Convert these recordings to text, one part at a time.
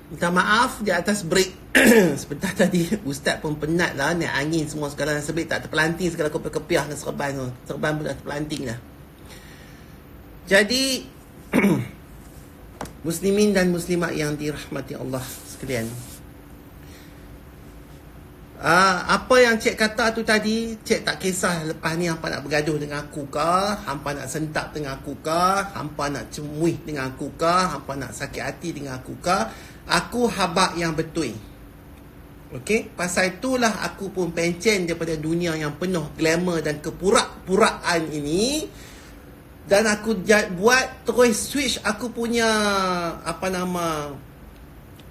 Minta maaf di atas break. Sebentar tadi Ustaz pun penat lah, naik angin semua segala, sebab tak terpelanting segala kopiah-kopiah dengan serban tu. Serban pun dah terpelanting dah. Jadi muslimin dan muslimat yang dirahmati Allah sekalian, apa yang cik kata tu tadi, cik tak kisah lepas ni hampa nak bergaduh dengan aku ke, hampa nak sentak dengan aku ke, hampa nak cemuih dengan aku ke, hampa nak sakit hati dengan aku ke. Aku habaq yang betul. Okey, pasal itulah aku pun pencen daripada dunia yang penuh glamour dan kepurak-puraan ini. Dan aku buat terus switch aku punya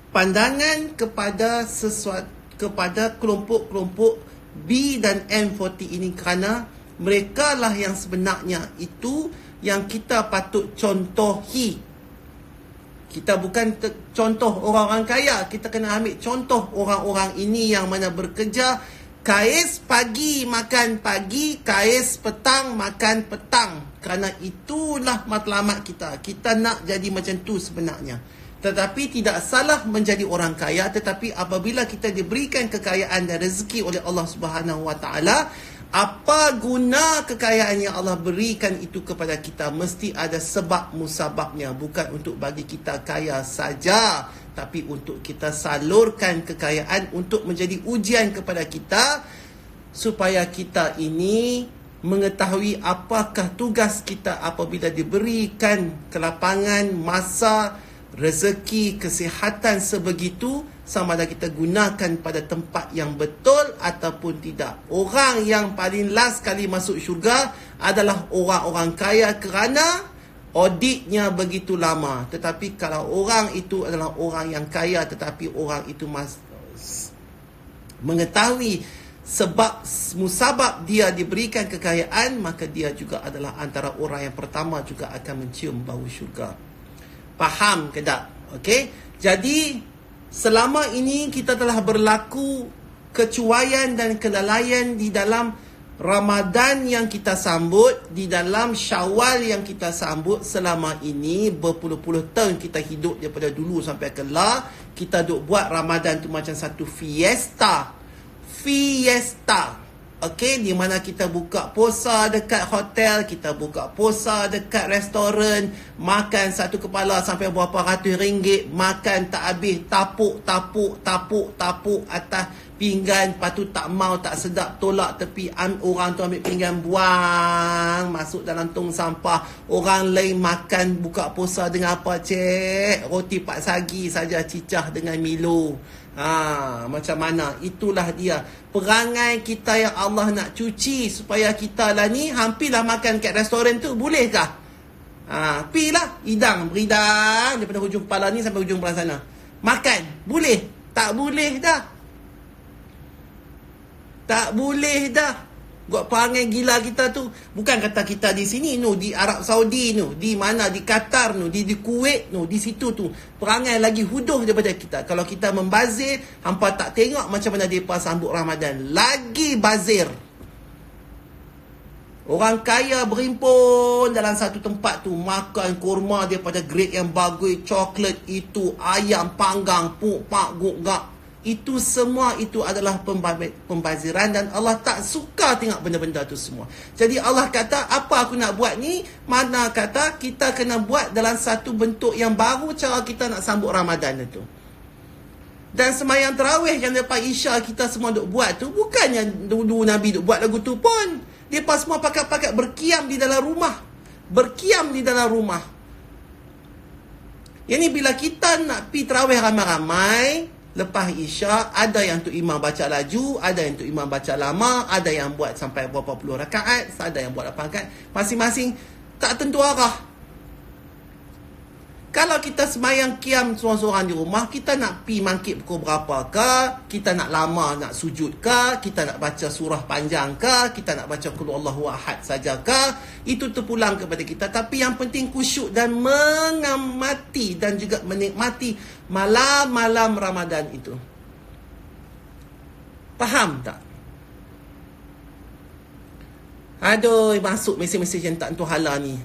pandangan kepada sesuatu, kepada kelompok-kelompok B dan M40 ini, kerana mereka lah yang sebenarnya itu yang kita patut contohi. Kita bukan contoh orang-orang kaya, kita kena ambil contoh orang-orang ini yang mana bekerja kais pagi makan pagi, kais petang makan petang. Kerana itulah matlamat kita. Kita nak jadi macam tu sebenarnya. Tetapi tidak salah menjadi orang kaya, tetapi apabila kita diberikan kekayaan dan rezeki oleh Allah Subhanahu Wa Taala, apa guna kekayaan yang Allah berikan itu kepada kita? Mesti ada sebab musababnya. Bukan untuk bagi kita kaya saja, tapi untuk kita salurkan kekayaan untuk menjadi ujian kepada kita, supaya kita ini mengetahui apakah tugas kita apabila diberikan kelapangan, masa, rezeki, kesihatan sebegitu, sama ada kita gunakan pada tempat yang betul ataupun tidak. Orang yang paling last kali masuk syurga adalah orang-orang kaya kerana auditnya begitu lama. Tetapi kalau orang itu adalah orang yang kaya, tetapi orang itu mengetahui sebab musabab dia diberikan kekayaan, maka dia juga adalah antara orang yang pertama juga akan mencium bau syurga. Faham ke tak? Okey. Jadi selama ini kita telah berlaku kecuaian dan kelalaian di dalam Ramadan yang kita sambut, di dalam Syawal yang kita sambut. Selama ini berpuluh-puluh tahun kita hidup daripada dulu sampai kelar, kita duk buat Ramadan tu macam satu fiesta. Okey, di mana kita buka puasa dekat hotel, kita buka puasa dekat restoran, makan satu kepala sampai berapa ratus ringgit, makan tak habis, tapuk atas pinggan, lepas tu tak mau, tak sedap, tolak tepi, orang tu ambil pinggan buang masuk dalam tong sampah. Orang lain makan buka puasa dengan apa, cik? Roti pak sagi saja, cicah dengan Milo. Macam mana? Itulah dia perangai kita yang Allah nak cuci supaya kita lah ni hampirlah makan kat restoran tu. Bolehkah? Pilah hidang beridang daripada hujung kepala ni sampai hujung kepala sana. Makan boleh? Tak boleh dah. Tak boleh dah. Buat perangai gila kita tu. Bukan kata kita di sini, no, di Arab Saudi, no, di mana, di Qatar, no, di Kuwait, no, di situ tu. Perangai lagi huduh daripada kita. Kalau kita membazir, hampa tak tengok macam mana mereka sambut Ramadan. Lagi bazir. Orang kaya berimpun dalam satu tempat tu, makan kurma daripada grade yang bagus, coklat itu, ayam panggang, pak gugak. Itu semua itu adalah pembaziran, dan Allah tak suka tengok benda-benda tu semua. Jadi Allah kata, apa aku nak buat ni? Mana kata kita kena buat dalam satu bentuk yang baru cara kita nak sambut Ramadan itu. Dan semayang tarawih yang lepas Isya kita semua duk buat tu, bukannya dulu Nabi duk buat lagu tu pun. Mereka semua pakat-pakat berkiam di dalam rumah. Berkiam di dalam rumah. Yang ni bila kita nak pergi tarawih ramai-ramai, lepas Isya, ada yang tu imam baca laju, ada yang tu imam baca lama, ada yang buat sampai berapa puluh rakaat, ada yang buat 8 rakaat. Masing-masing tak tentu arah. Kalau kita semayang kiam seorang-seorang di rumah, kita nak pi mangkit pukul berapa ke, kita nak lama nak sujud ke, kita nak baca surah panjang ke, kita nak baca qul huwallahu ahad saja ke, itu terpulang kepada kita. Tapi yang penting khusyuk dan mengamati dan juga menikmati malam-malam Ramadan itu. Faham tak? Aduh, masuk mesej-mesej yang tak tentu hala ni.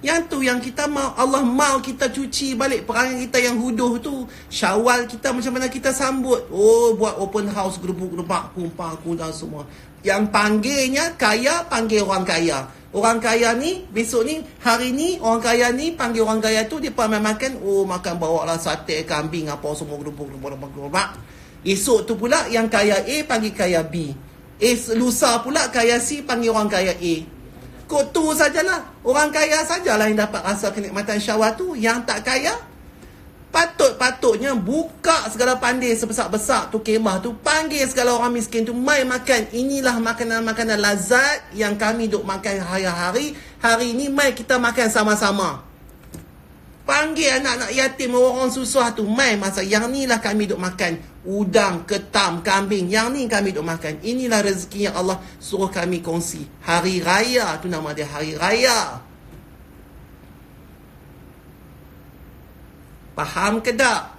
Yang tu yang kita mau, Allah mau kita cuci balik perangai kita yang huduh tu. Syawal kita macam mana kita sambut. Oh, buat open house, gerubuk-gerubak, kumpang, kudang semua. Yang panggilnya kaya, panggil orang kaya. Orang kaya ni, besok ni, hari ni, orang kaya ni, panggil orang kaya tu, dia makan, oh makan bawa lah sate, kambing, apa semua, gerubuk-gerubak. Esok tu pula, yang kaya A, panggil kaya B. Lusa pula, kaya C, panggil orang kaya A. Kok tu sajalah. Orang kaya sajalah yang dapat rasa kenikmatan syawal tu. Yang tak kaya, patutnya buka segala pandai sebesar-besar tu kemah tu. Panggil segala orang miskin tu, mai makan. Inilah makanan-makanan lazat yang kami duk makan hari-hari. Hari ni mai kita makan sama-sama. Panggil anak-anak yatim, orang susah tu, mai masak. Yang ni lah kami duk makan. Udang, ketam, kambing. Yang ni kami duk makan. Inilah rezeki yang Allah suruh kami kongsi. Hari Raya tu nama dia, Hari Raya. Faham ke tak?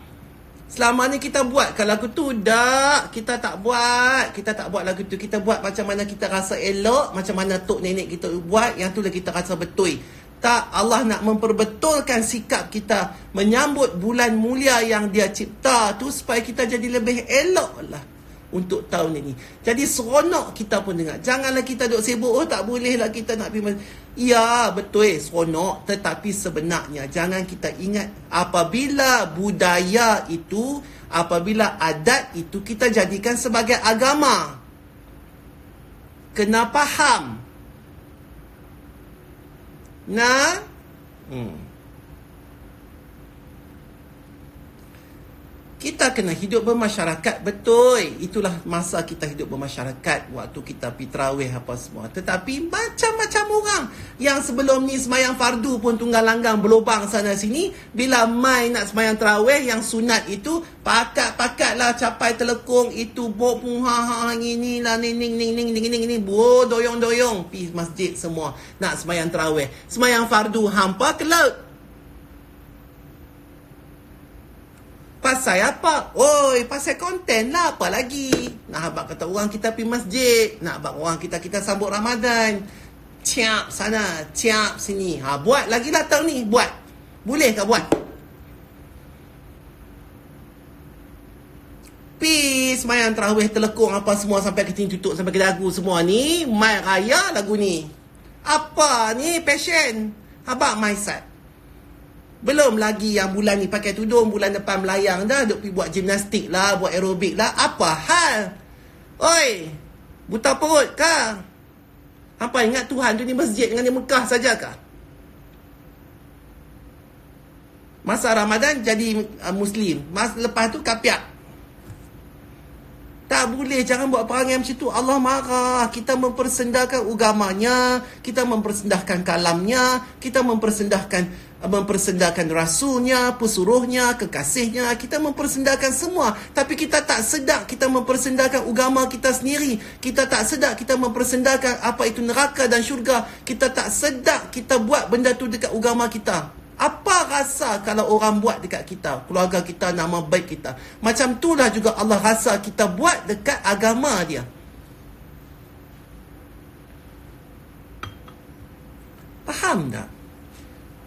Selama ni kita buat ke lagu tu? Tak. Kita tak buat. Kita tak buat lagu tu. Kita buat macam mana kita rasa elok. Macam mana tok nenek kita buat. Yang tu lah kita rasa betul. Tak, Allah nak memperbetulkan sikap kita menyambut bulan mulia yang dia cipta tu supaya kita jadi lebih elok lah untuk tahun ini. Jadi seronok kita pun dengar. Janganlah kita duk sibuk, oh tak boleh lah kita nak pergi. Ya, betul, seronok. Tetapi sebenarnya jangan kita ingat apabila budaya itu, apabila adat itu kita jadikan sebagai agama. Kena faham. Nah, kita kena hidup bermasyarakat, betul. Itulah masa kita hidup bermasyarakat, waktu kita pergi tarawih apa semua. Tetapi macam-macam orang yang sebelum ni semayang fardu pun tunggal langgang berlubang sana sini. Bila mai nak semayang tarawih yang sunat itu, pakat-pakat lah capai telekung itu, bok pun ini lah, ning doyong-doyong pergi masjid semua nak semayang tarawih. Semayang fardu hampa ke laut. Pasal apa? Oi, pasal konten lah. Apa lagi? Nak habak kata orang kita pergi masjid. Nak habak orang kita sambut Ramadan. Ciap sana, ciap sini. Buat lagi lah tahun ni. Buat. Boleh tak buat? Peace, mayan terawih telekung apa semua sampai keting tutup sampai ke dagu semua ni. Mai raya lagu ni. Apa ni? Passion. Habak maisat. Belum lagi yang bulan ni pakai tudung, bulan depan melayang dah, duk pergi buat gimnastik lah, buat aerobik lah. Apa hal? Oi, buta perut kah? Hampa ingat Tuhan tu di masjid dengan di Mekah saja kah? Masa Ramadan jadi Muslim, masa lepas tu kapiak. Tak boleh, jangan buat perangai macam tu. Allah marah. Kita mempersendahkan agamanya, kita mempersendahkan kalamnya, kita mempersendahkan rasulnya, pesuruhnya, kekasihnya. Kita mempersendahkan semua. Tapi kita tak sedar kita mempersendahkan agama kita sendiri. Kita tak sedar kita mempersendahkan apa itu neraka dan syurga. Kita tak sedar kita buat benda tu dekat agama kita. Apa rasa kalau orang buat dekat kita, keluarga kita, nama baik kita? Macam itulah juga Allah rasa kita buat dekat agama dia. Faham tak?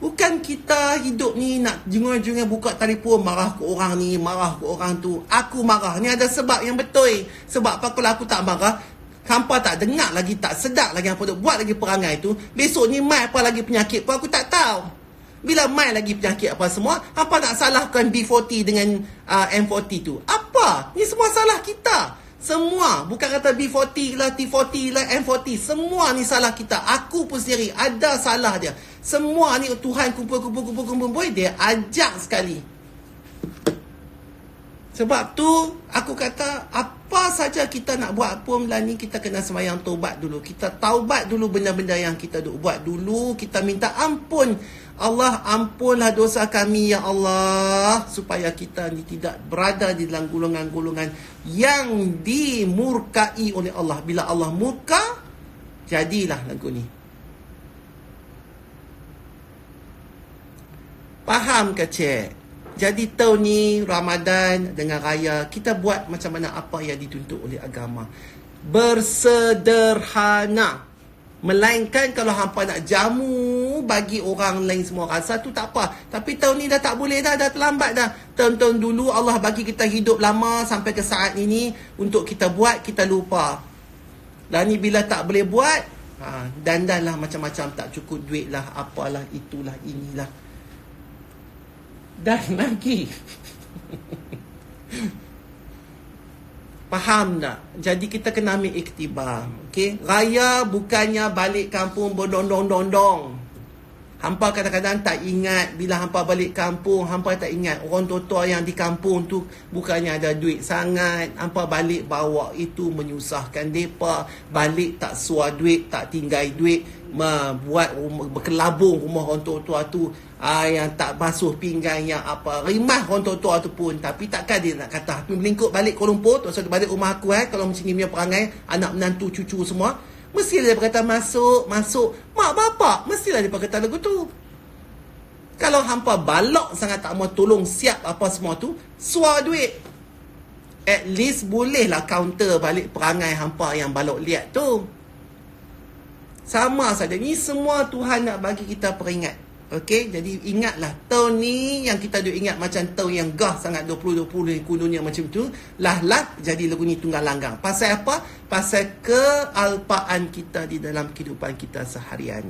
Bukan kita hidup ni nak jengur-jengur buka telefon marah ke orang ni, marah ke orang tu. Aku marah ni ada sebab yang betul. Sebab apa kalau aku tak marah, hampa tak dengar lagi, tak sedar lagi apa tu, buat lagi perangai tu. Besok ni mai apa lagi penyakit pun aku tak tahu. Bila mai lagi penyakit apa semua, hampa nak salahkan B40 dengan M40 tu. Apa? Ni semua salah kita. Semua. Bukan kata B40 lah, T40 lah, M40. Semua ni salah kita. Aku pun sendiri ada salah dia. Semua ni Tuhan kumpul. Dia ajak sekali. Sebab tu aku kata apa saja kita nak buat apa bulan ni, kita kena sembahyang taubat dulu. Kita taubat dulu benda-benda yang kita duk buat dulu. Kita minta ampun. Allah, ampunlah dosa kami ya Allah, supaya kita ni tidak berada di dalam golongan-golongan yang dimurkai oleh Allah. Bila Allah murka, jadilah lagu ni. Faham ke cik? Jadi tahun ni Ramadan dengan raya, kita buat macam mana apa yang dituntut oleh agama. Bersederhana. Melainkan kalau hampa nak jamu kamu, bagi orang lain semua rasa tu tak apa. Tapi tahun ni dah tak boleh dah terlambat dah. Tahun-tahun dulu Allah bagi kita hidup lama sampai ke saat ini untuk kita buat, kita lupa. Dan ni bila tak boleh buat, dandan lah macam-macam, tak cukup duit lah, apalah, itulah, inilah. Dan lagi faham tak? Jadi kita kena ambil iktibar. Okay? Raya bukannya balik kampung berdondong-dondong. Hampa kadang-kadang tak ingat bila hampa balik kampung, hampa tak ingat orang tua-tua yang di kampung tu bukannya ada duit sangat. Hampa balik bawa itu menyusahkan mereka. Balik tak suar duit, tak tinggal duit, buat berkelabung rumah orang tua-tua tu. Yang tak basuh pinggan, yang apa, rimah orang tua-tua tu pun. Tapi takkan dia nak kata aku melingkup balik Kuala Lumpur, terus balik rumah aku kalau macam ni punya perangai, anak menantu, cucu semua, mestilah dia berkata masuk. Mak bapak mestilah dia berkata lagu tu. Kalau hampa balok sangat tak mau tolong siap apa semua tu, suar duit, at least bolehlah counter balik perangai hampa yang balok liat tu. Sama saja, ni semua Tuhan nak bagi kita peringat. Okey, jadi ingatlah tahun ni yang kita duk ingat macam tahun yang gah sangat 2020 ni kononnya macam tu. Lah jadi lagu ni tunggal langgang. Pasal apa? Pasal kealpaan kita di dalam kehidupan kita seharian.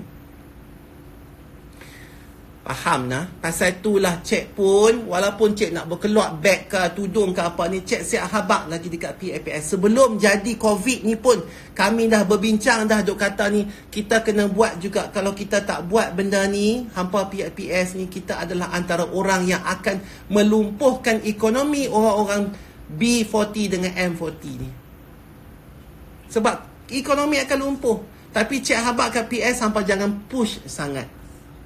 Faham nah? Pasal itulah cik pun, walaupun cik nak berkeluar beg ke tudung ke apa ni, cik siap habak lagi dekat PAPS. Sebelum jadi COVID ni pun kami dah berbincang dah, duk kata ni kita kena buat juga. Kalau kita tak buat benda ni, hampa PAPS ni, kita adalah antara orang yang akan melumpuhkan ekonomi orang-orang B40 dengan M40 ni. Sebab ekonomi akan lumpuh. Tapi cik habak kat PS, hampa jangan push sangat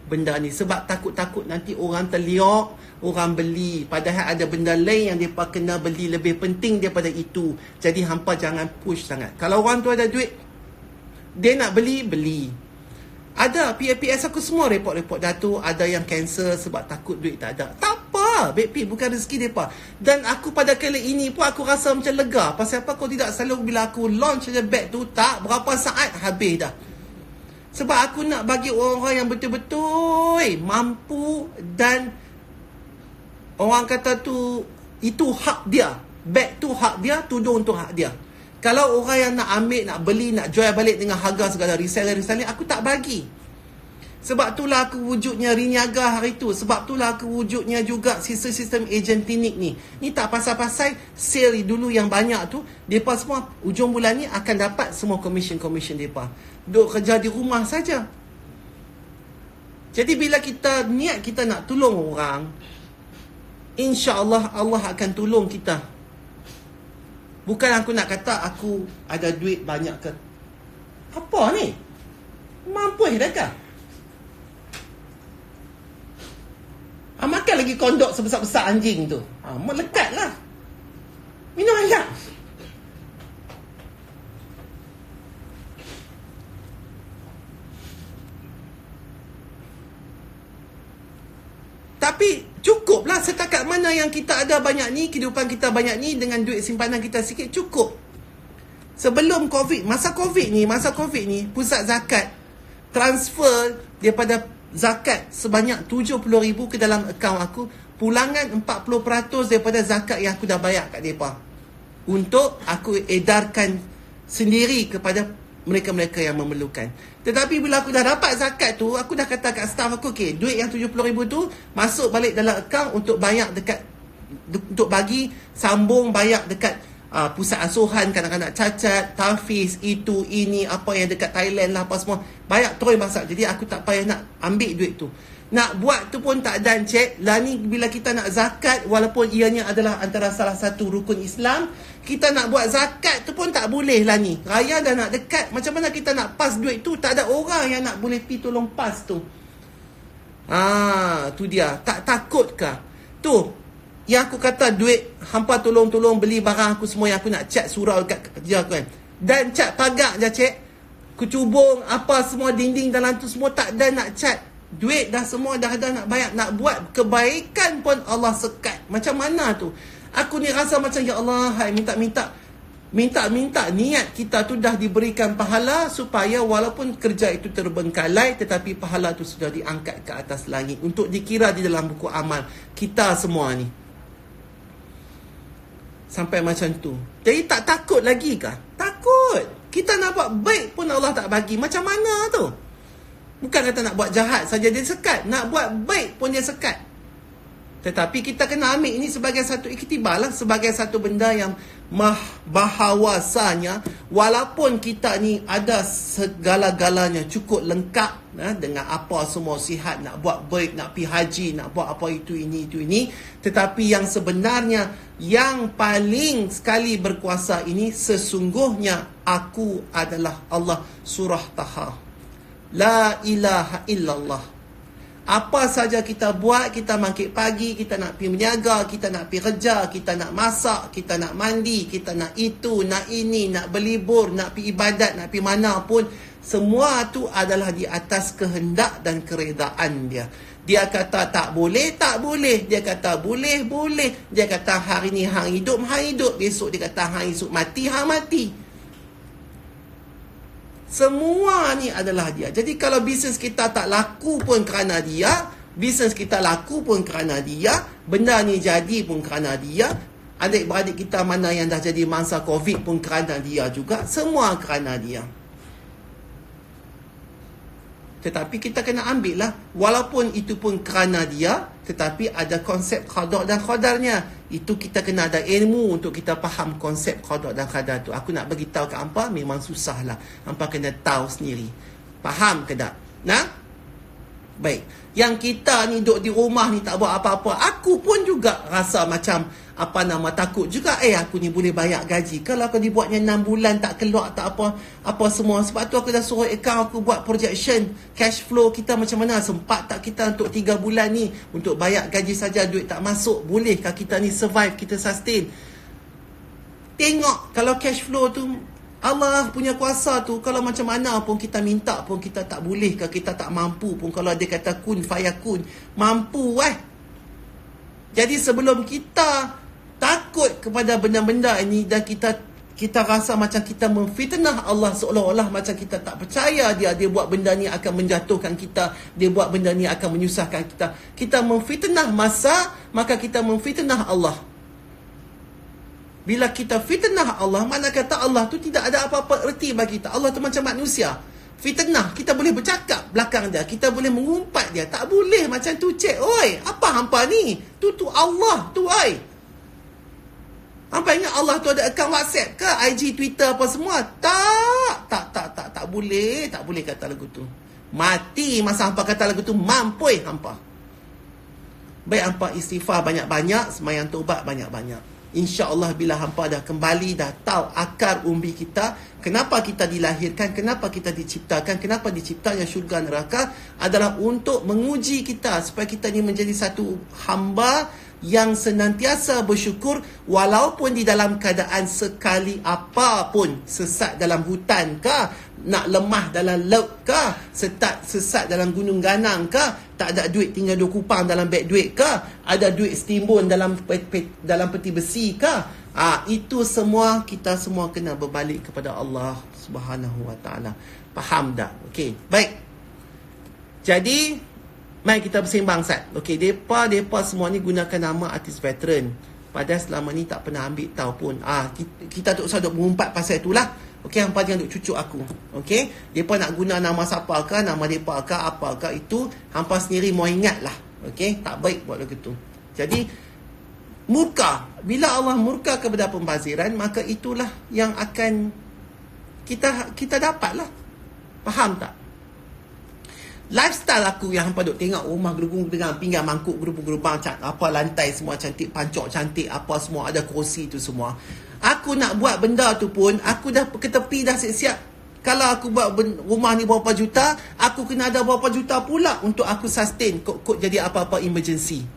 benda ni, sebab takut-takut nanti orang terliok, orang beli, padahal ada benda lain yang mereka kena beli lebih penting daripada itu. Jadi hampa jangan push sangat. Kalau orang tu ada duit, dia nak beli. Ada PAPS aku semua report-report dah tu, ada yang cancel sebab takut duit tak ada. Tak apa, backpay bukan rezeki mereka. Dan aku pada kali ini pun aku rasa macam lega. Pasal apa? Kau tidak selalu bila aku launch je bag tu, tak berapa saat habis dah. Sebab aku nak bagi orang-orang yang betul-betul mampu, dan orang kata tu, itu hak dia. Beg tu hak dia, tudung tu hak dia. Kalau orang yang nak ambil, nak beli, nak jual balik dengan harga segala reseller, aku tak bagi. Sebab itulah aku wujudnya Riniaga hari tu. Sebab itulah aku wujudnya juga sistem agent klinik ni. Ni tak pasal-pasal sale dulu yang banyak tu, mereka semua ujung bulan ni akan dapat semua commission mereka. Duk kerja di rumah saja. Jadi bila kita niat kita nak tolong orang, insya-Allah Allah akan tolong kita. Bukan aku nak kata aku ada duit banyak ke. Apa ni? Mampu dah kah? Makan lagi kondok sebesar-besar anjing tu. Melekat lah. Minum air. Tapi cukuplah setakat mana yang kita ada banyak ni, kehidupan kita banyak ni, dengan duit simpanan kita sikit cukup. Sebelum COVID, masa COVID ni, pusat zakat transfer daripada zakat sebanyak 70,000 ke dalam akaun aku. Pulangan 40% daripada zakat yang aku dah bayar kat mereka, untuk aku edarkan sendiri kepada mereka-mereka yang memerlukan. Tetapi bila aku dah dapat zakat tu, aku dah kata kat staff aku, okay, duit yang 70,000 tu masuk balik dalam akaun untuk bayar dekat, untuk bagi sambung bayar dekat pusat asuhan kanak-kanak cacat, tahfiz, itu, ini, apa yang dekat Thailand lah, apa semua. Bayar terus masak. Jadi aku tak payah nak ambil duit tu. Nak buat tu pun tak dan cek. Lah ni bila kita nak zakat, walaupun ianya adalah antara salah satu rukun Islam, kita nak buat zakat tu pun tak boleh lah ni. Raya dah nak dekat, macam mana kita nak pas duit tu? Tak ada orang yang nak boleh pergi tolong pas tu. Tu dia. Tak takut kah? Tu yang aku kata duit hampa tolong-tolong beli barang aku semua yang aku nak cat surau kat kerja aku kan. Dan cat pagar je cek. Kecubung apa semua dinding dalam tu semua tak ada nak cat. Duit dah semua dah ada nak bayar. Nak buat kebaikan pun Allah sekat. Macam mana tu? Aku ni rasa macam ya Allah, hai minta-minta Minta-minta niat kita tu dah diberikan pahala supaya walaupun kerja itu terbengkalai tetapi pahala tu sudah diangkat ke atas langit untuk dikira di dalam buku amal kita semua ni. Sampai macam tu. Jadi tak takut lagi kah? Takut. Kita nak buat baik pun Allah tak bagi. Macam mana tu? Bukan kata nak buat jahat saja dia sekat. Nak buat baik pun dia sekat. Tetapi kita kena ambil ini sebagai satu iktibar lah. Sebagai satu benda yang bahawasanya walaupun kita ni ada segala-galanya cukup lengkap dengan apa semua sihat, nak buat baik, nak pergi haji, nak buat apa itu ini, tetapi yang sebenarnya yang paling sekali berkuasa ini sesungguhnya aku adalah Allah. Surah Taha. La ilaha illallah. Apa saja kita buat, kita bangkit pagi, kita nak pergi berniaga, kita nak pergi kerja, kita nak masak, kita nak mandi, kita nak itu, nak ini, nak berlibur, nak pergi ibadat, nak pergi mana pun, semua tu adalah di atas kehendak dan keredaan dia. Dia kata tak boleh, tak boleh. Dia kata boleh, boleh. Dia kata hari ni hang hidup, besok dia kata hang esok mati, hang mati. Semua ni adalah dia. Jadi kalau bisnes kita tak laku pun kerana dia, bisnes kita laku pun kerana dia, benda ni jadi pun kerana dia, adik-beradik kita mana yang dah jadi mangsa COVID pun kerana dia juga, semua kerana dia. Tetapi kita kena ambil lah, walaupun itu pun kerana dia, tetapi ada konsep qada dan qadarnya. Itu kita kena ada ilmu untuk kita faham konsep qada dan qadar tu. Aku nak bagi tahu kat hampa memang susah lah. Hampa kena tahu sendiri. Faham ke tak? Nah? Baik. Yang kita ni duduk di rumah ni tak buat apa-apa. Aku pun juga rasa macam takut juga. Aku ni boleh bayar gaji. Kalau aku dibuatnya 6 bulan tak keluar tak apa semua. Sebab tu aku dah suruh account aku buat projection cash flow kita macam mana. Sempat tak kita untuk 3 bulan ni untuk bayar gaji saja, duit tak masuk. Bolehkah kita ni survive, kita sustain? Tengok kalau cash flow tu Allah punya kuasa tu, kalau macam mana pun kita minta pun kita tak boleh ke, kita tak mampu pun. Kalau dia kata kun fayakun, mampu Jadi sebelum kita takut kepada benda-benda ini dan kita rasa macam kita memfitnah Allah, seolah-olah macam kita tak percaya dia buat benda ni akan menjatuhkan kita, dia buat benda ni akan menyusahkan kita. Kita memfitnah maka kita memfitnah Allah. Bila kita fitnah Allah, mana kata Allah tu tidak ada apa-apa erti bagi kita. Allah tu macam manusia. Fitnah, kita boleh bercakap belakang dia, kita boleh mengumpat dia. Tak boleh macam tu, cik. Oi, apa hampa ni? Tu Allah tu, oi. Hampa ingat Allah tu ada akaun WhatsApp ke, IG, Twitter apa semua? Tak boleh. Tak boleh kata lagu tu. Mati masa hampa kata lagu tu, mampui hampa. Baik hampa istighfar banyak-banyak, sembahyang taubat banyak-banyak. InsyaAllah bila hampa dah kembali, dah tahu akar umbi kita, kenapa kita dilahirkan, kenapa kita diciptakan, kenapa diciptanya syurga neraka, adalah untuk menguji kita supaya kita ni menjadi satu hamba yang senantiasa bersyukur walaupun di dalam keadaan sekali apapun, sesat dalam hutan ke, nak lemah dalam laut ke, sesat dalam gunung ganang ke, tak ada duit tinggal 2 kupang dalam beg duit ke, ada duit setimbun dalam peti besi ke, itu semua kita semua kena berbalik kepada Allah Subhanahu Wa Taala. Faham tak? Okey, baik. Jadi mari kita bersembang Sat. Okey, depa semua ni gunakan nama artis veteran. Padahal selama ni tak pernah ambil tahu pun. Kita tak usah duk mengumpat pasal itulah. Okey, hampa jangan duk cucuk aku. Okey, depa nak guna nama siapa ke, nama depa ke, apa ke, itu hampa sendiri mau ingatlah. Okey, tak baik buat begitu. Jadi murka, bila Allah murka kepada pembaziran, maka itulah yang akan kita dapatlah. Faham tak? Lifestyle aku yang hampa duk tengok rumah gerubung dengan pinggan mangkuk gerubung-gerubang, apa lantai semua cantik, pancok cantik, apa semua, ada kerusi tu semua. Aku nak buat benda tu pun, aku dah ke tepi dah siap-siap. Kalau aku buat rumah ni berapa juta, aku kena ada berapa juta pula untuk aku sustain kod jadi apa-apa emergency.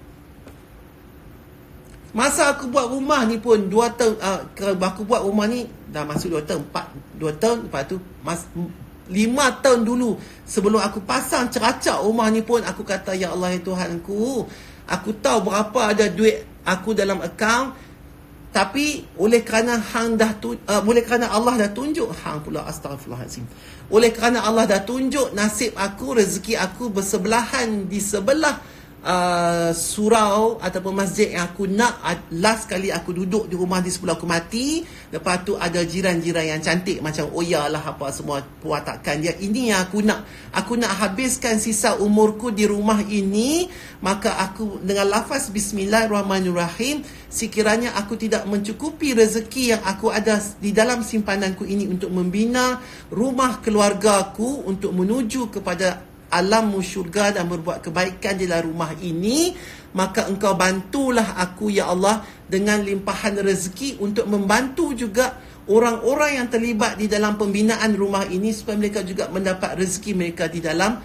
Masa aku buat rumah ni pun 2 tahun, aku buat rumah ni dah masuk 2 tahun, 2 tahun, lepas tu 5 tahun dulu sebelum aku pasang ceracak rumah ni pun, aku kata, ya Allah ya Tuhanku, aku tahu berapa ada duit aku dalam akaun, Tapi oleh kerana oleh kerana Allah dah tunjuk, hang pula astagfirullahalazim. Oleh kerana Allah dah tunjuk nasib aku, rezeki aku bersebelahan di sebelah surau ataupun masjid yang aku nak. Last kali aku duduk di rumah di sebelah aku mati. Lepas tu ada jiran-jiran yang cantik macam Oya lah apa semua perwatakan dia. Ini yang aku nak. Aku nak habiskan sisa umurku di rumah ini. Maka aku dengan lafaz Bismillahirrahmanirrahim, sekiranya aku tidak mencukupi rezeki yang aku ada di dalam simpananku ini untuk membina rumah keluargaku untuk menuju kepada alam syurga dan berbuat kebaikan di dalam rumah ini, maka engkau bantulah aku ya Allah dengan limpahan rezeki untuk membantu juga orang-orang yang terlibat di dalam pembinaan rumah ini supaya mereka juga mendapat rezeki mereka di dalam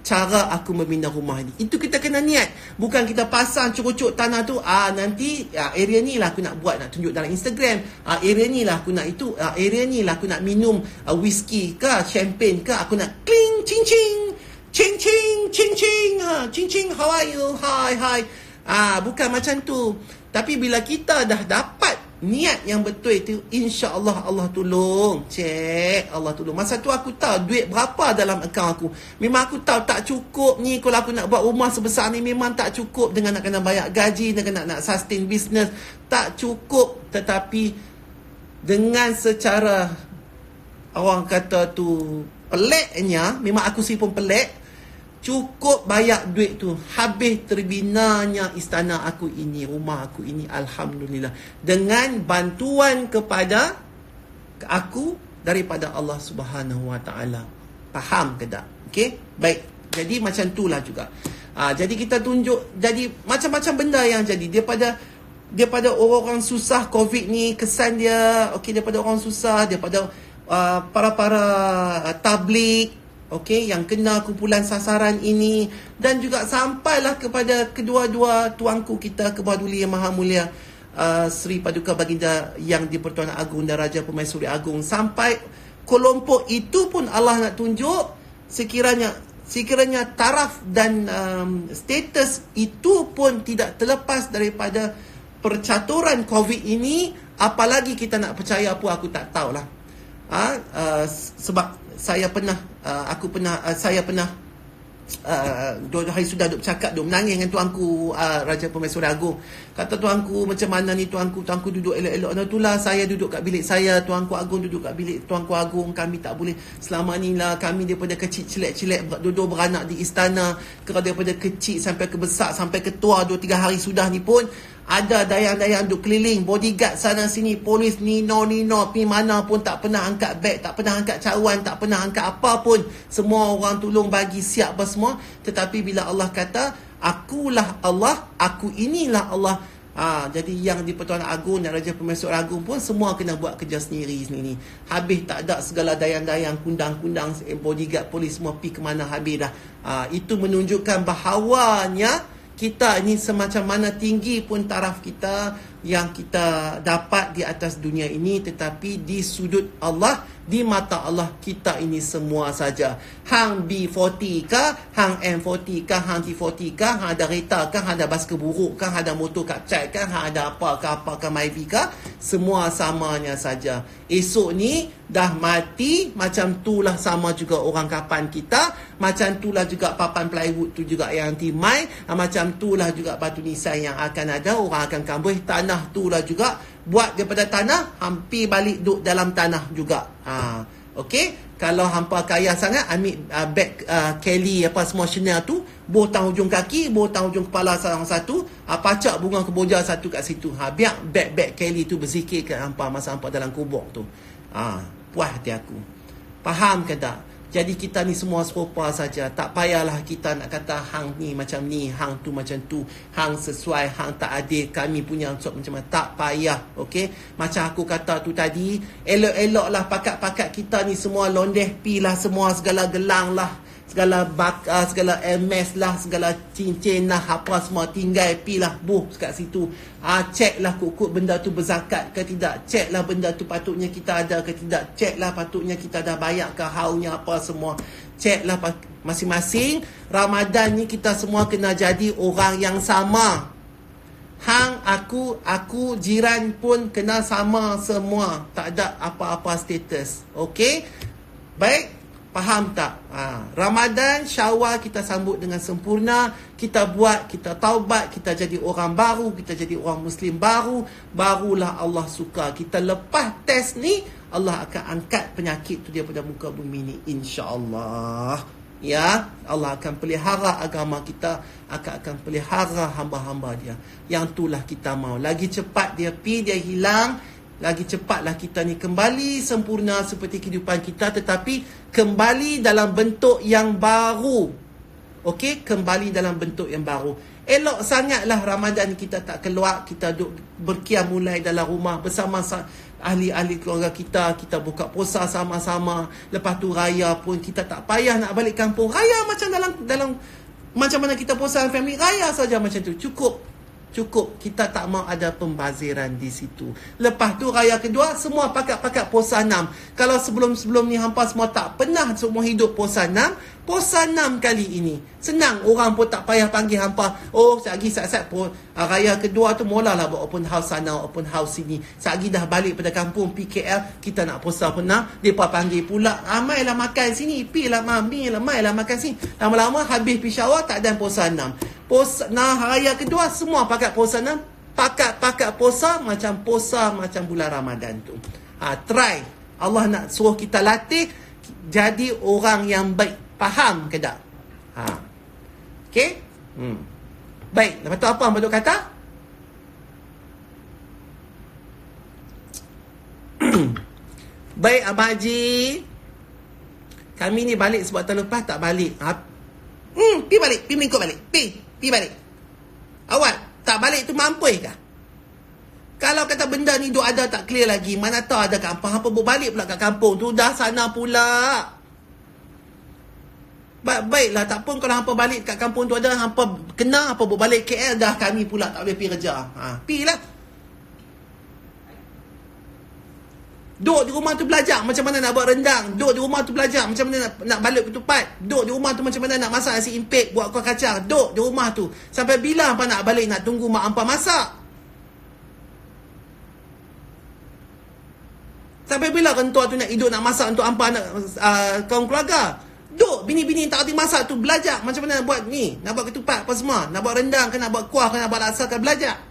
cara aku membina rumah ini. Itu kita kena niat. Bukan kita pasang cucuk tanah tu, nanti area ni lah aku nak buat, nak tunjuk dalam Instagram. Area ni lah aku nak itu, area ni lah aku nak minum whisky ke, champagne ke, aku nak kling, cing cing. Ching ching, ching ching, ching ching, how are you? Hi. Bukan macam tu. Tapi bila kita dah dapat niat yang betul itu, insya-Allah Allah tolong. Cek, Allah tolong. Masa tu aku tahu duit berapa dalam akaun aku. Memang aku tahu tak cukup ni kalau aku nak buat rumah sebesar ni, memang tak cukup dengan nak kena bayar gaji, dengan nak sustain business, tak cukup. Tetapi dengan secara orang kata tu peliknya, memang aku sendiri pun pelik, cukup bayar duit tu, habis terbinanya istana aku ini, rumah aku ini, alhamdulillah, dengan bantuan kepada aku daripada Allah Subhanahu Wa Taala. Faham ke tak? Okey, baik. Jadi macam itulah juga. Jadi kita tunjuk, jadi macam-macam benda yang jadi daripada orang-orang susah COVID ni, kesan dia, okey, daripada orang susah, daripada para tabligh, okey, yang kena kumpulan sasaran ini, dan juga sampailah kepada kedua-dua tuanku kita, Kebahaduli Yang Maha Mulia Sri Paduka Baginda Yang di-Pertuan Agong dan Raja Permaisuri Agong. Sampai kelompok itu pun Allah nak tunjuk sekiranya taraf dan status itu pun tidak terlepas daripada percaturan COVID ini. Apalagi kita nak percaya apa, aku tak tahulah. Sebab saya pernah 2 hari sudah duk bercakap, duk menangis dengan tuanku Raja Permaisuri Agong. Kata tuanku, macam mana ni tuanku duduk elok-elok. Nah, itulah saya duduk kat bilik saya, tuanku Agong duduk kat bilik tuanku Agong. Kami tak boleh, selama ni lah kami daripada kecil cilek-cilek duduk beranak di istana, kalau daripada kecil sampai ke besar, sampai ke tua 2-3 hari sudah ni pun ada dayang-dayang duk keliling, bodyguard sana sini, polis nino pergi mana pun tak pernah angkat beg, tak pernah angkat cawan, tak pernah angkat apa pun. Semua orang tolong bagi siap apa semua. Tetapi bila Allah kata, akulah Allah, aku inilah Allah, jadi yang di Pertuan Agong dan Raja Permaisuri Agong pun semua kena buat kerja sendiri. Habis tak ada segala dayang-dayang, kundang-kundang, bodyguard, polis semua pergi ke mana habis dah. Itu menunjukkan bahawanya kita ni semacam mana tinggi pun taraf kita yang kita dapat di atas dunia ini, tetapi di sudut Allah, di mata Allah, kita ini semua saja. Hang B40 kah, hang M40 kah, hang T40 kah, hang ada kereta kah, hang ada basikal buruk kah, hang ada motor kapcai kah, hang ada apa kah, Myvi kah, semua samanya saja. Esok ni dah mati, macam tulah sama juga orang kapan kita, macam tulah juga papan plywood tu juga yang timai, macam tulah juga batu nisan yang akan ada, orang akan kambuh, tanah tulah juga buat daripada tanah, hampir balik duduk dalam tanah juga. Okey, kalau hampa kaya sangat, ambil beg Kelly apa semua Chanel tu, botang hujung kaki, botang hujung kepala salah satu, pacak bunga keboja satu kat situ. Biar beg Kelly tu berzikir kat hampa masa hampa dalam kubur tu. Puas hati aku. Faham ke tak? Jadi kita ni semua serupa saja. Tak payahlah kita nak kata hang ni macam ni, hang tu macam tu, hang sesuai, hang tak adil, kami punya macam mana. Tak payah, okey? Macam aku kata tu tadi, elok-eloklah pakat-pakat kita ni semua londeh pi lah, semua segala gelang lah, segala segala MS lah, segala cincin lah, apa semua tinggal pi lah, buh kat situ. Cek lah kut-kut benda tu berzakat ke tidak, cek lah benda tu patutnya kita ada ke tidak, cek lah patutnya kita dah bayar ke haunya apa semua, cek lah masing-masing. Ramadan ni kita semua kena jadi orang yang sama. Hang, aku jiran pun kena sama semua. Tak ada apa-apa status. Okey? Baik, faham tak? Ramadan, Syawal kita sambut dengan sempurna. Kita buat, kita taubat, kita jadi orang baru, kita jadi orang Muslim baru. Barulah Allah suka. Kita lepas test ni, Allah akan angkat penyakit tu daripada muka bumi ni, insya-Allah. Ya, Allah akan pelihara agama kita, akan pelihara hamba-hamba dia. Yang itulah kita mau. Lagi cepat dia dia hilang, lagi cepatlah kita ni kembali sempurna seperti kehidupan kita, tetapi kembali dalam bentuk yang baru. Okey, kembali dalam bentuk yang baru. Elok sangatlah Ramadan kita tak keluar, kita duduk berkiam mulai dalam rumah bersama ahli-ahli keluarga kita buka puasa sama-sama. Lepas tu raya pun kita tak payah nak balik kampung. Raya macam dalam macam mana kita puasa family, raya saja macam tu. Cukup. Kita tak mau ada pembaziran di situ. Lepas tu raya kedua semua pakat-pakat puasa 6. Kalau sebelum ni hampa semua tak pernah semua hidup puasa 6, puasa 6 kali ini. Senang, orang pun tak payah panggil hampa. Oh, sekejap sat-sat pun raya kedua tu mulalah buat open house sana, open house sini. Sekejap dah balik pada kampung PKL, kita nak puasa pernah, depa panggil pula, "Amailah makan sini, pilah mami lah, mailah makan sini." Lama-lama habis Peshawar tak ada puasa 6. Puasa raya kedua semua pakat puasa 6, pakat puasa macam bulan Ramadan tu. Try. Allah nak suruh kita latih jadi orang yang baik. Faham ke tak? Okey? Baik, lepas tu apa Abang Duk kata? Baik Abang Haji, kami ni balik sebab tahun lepas tak balik. Pi balik, pi minggu balik. Pi balik. Awak tak balik tu mampu kah? Kalau kata benda ni duk ada tak clear lagi, mana tahu ada kat apa balik pula kat kampung tu, dah sana pula. Baiklah, tak pun kalau hampa balik kat kampung tu ada, hampa kena apa balik KL, dah kami pula tak boleh pergi kerja. Pi lah. Duduk di rumah tu belajar macam mana nak buat rendang. Duduk di rumah tu belajar macam mana nak balut ketupat. Duduk di rumah tu macam mana nak masak nasi impek, buat kuah kacang. Duduk di rumah tu. Sampai bila hampa nak balik, nak tunggu mak hampa masak? Sampai bila kentua tu nak hidup, nak masak untuk hampa nak kaum keluarga? Duk, bini-bini tak kerti masak tu, belajar macam mana nak buat ni, nak buat ketupat apa semua, nak buat rendang ke, nak buat kuah ke, nak buat laksa ke, belajar.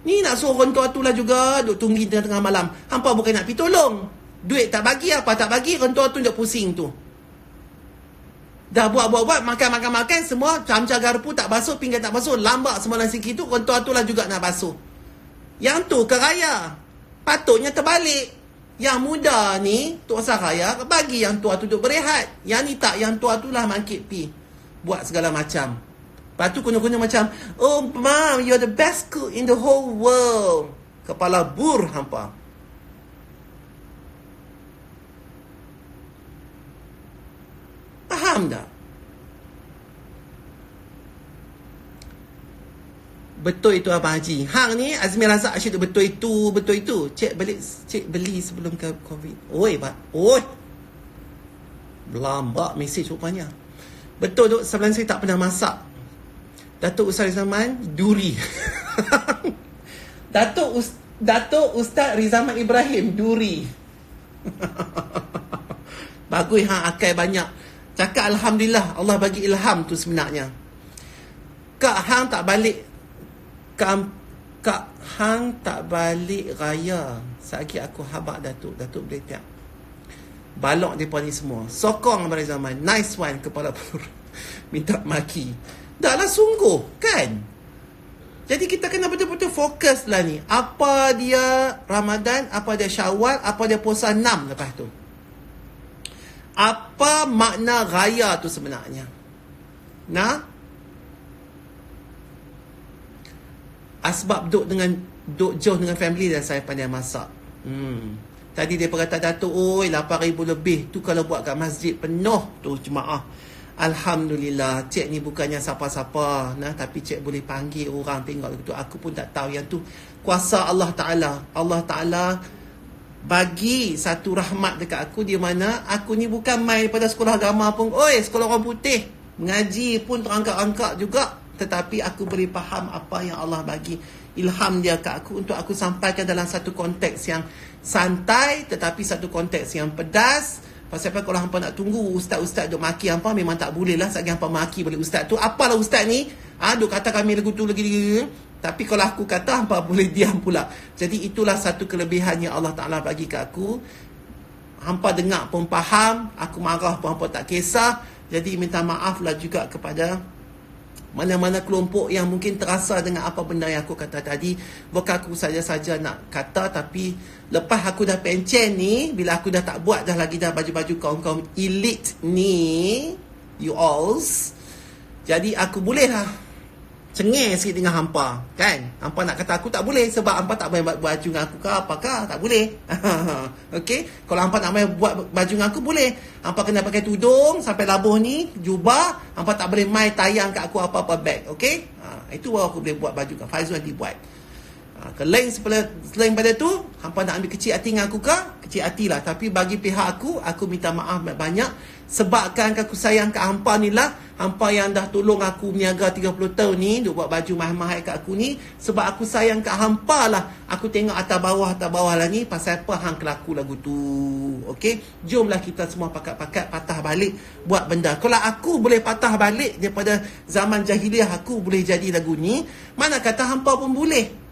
Ni nak suruh orang tua tu lah juga duk tunggu tengah-tengah malam. Hampa bukan nak pergi tolong. Duit tak bagi, apa tak bagi, orang tua tu duk pusing tu. Dah buat, makan, semua camca garpu tak basuh, pinggan tak basuh, lambak semua nasi gitu, orang tua tu lah juga nak basuh. Yang tu ke raya. Patutnya terbalik. Yang muda ni, Tok Sah Raya, bagi yang tua tu duduk berehat. Yang ni tak, yang tua tu lah mangkit pi. Buat segala macam. Lepas tu kunyuk-kunyuk macam, "Oh, Mom, you're the best cook in the whole world." Kepala bur hampa. Faham tak? Betul itu Abang Haji. Hang ni Azmi Razak asyik betul itu. Cik beli sebelum ke COVID. Oi, Pak. Oi. Belambak mesej rupanya. Betul tu, sebelah saya tak pernah masak. Datuk Ustaz Rizaman duri. Datuk Ustaz Rizaman Ibrahim duri. Bagus akal banyak. Cakap alhamdulillah, Allah bagi ilham tu sebenarnya. Kak hang tak balik raya. Satgi aku habak Datuk boleh tak? Balok depa ni semua. Sokong Abang Zaman. Nice one kepala pur. Minta maki. Dah lah sungguh kan? Jadi kita kena betul-betul fokus lah ni. Apa dia Ramadan, apa dia Syawal, apa dia puasa 6 lepas tu. Apa makna raya tu sebenarnya? Asbab duduk jauh dengan family dan saya pandai masak. Tadi dia berkata, "Datuk, oi 8,000 lebih tu kalau buat kat masjid penuh tu jemaah." Alhamdulillah, cik ni bukannya siapa-siapa, tapi cik boleh panggil orang tengok begitu. Aku pun tak tahu yang tu kuasa Allah Ta'ala. Allah Ta'ala bagi satu rahmat dekat aku, di mana aku ni bukan main pada sekolah agama pun. Oi, sekolah orang putih. Mengaji pun terangkat-angkat juga. tetapi aku boleh faham apa yang Allah bagi ilham dia kat aku untuk aku sampaikan dalam satu konteks yang santai tetapi satu konteks yang pedas. Pasal apa kalau hampa nak tunggu ustaz-ustaz duk maki hampa, memang tak boleh lah. Satgi hampa maki boleh ustaz tu, apalah ustaz ni duk kata kami lagu tu lagi. Tapi kalau aku kata hampa boleh diam pula. Jadi itulah satu kelebihan yang Allah Ta'ala bagi kat aku. Hampa dengar pun faham, aku marah pun hampa tak kisah. Jadi minta maaf lah juga kepada mana-mana kelompok yang mungkin terasa dengan apa benda yang aku kata tadi. Bukan aku saja-saja nak kata, tapi lepas aku dah pencen ni, bila aku dah tak buat dah lagi dah baju-baju kaum-kaum elite ni, you alls, jadi aku boleh lah cengeng sikit dengan hampa, kan? Hampa nak kata aku tak boleh sebab hampa tak boleh buat baju dengan aku ke apakah, tak boleh. Okey, kalau hampa nak buat baju dengan aku boleh. Hampa kena pakai tudung sampai labuh ni, jubah. Hampa tak boleh mai tayang kat aku apa-apa bag, okey? Itu baru aku boleh buat baju kat Faizul nanti buat. Selain pada tu, hampa nak ambil kecil hati dengan aku ke? Kecil hatilah. Tapi bagi pihak aku minta maaf banyak. Sebabkan aku sayang kat hampa ni lah. Hampa yang dah tolong aku meniaga 30 tahun ni, duk buat baju mahal-mahal kat aku ni. Sebab aku sayang kat hampa lah. Aku tengok atas bawah lah ni. Pasal apa hang kelaku lagu tu. Okey? Jomlah kita semua pakat-pakat patah balik buat benda. Kalau aku boleh patah balik daripada zaman jahiliah, aku boleh jadi lagu ni. Mana kata hampa pun boleh.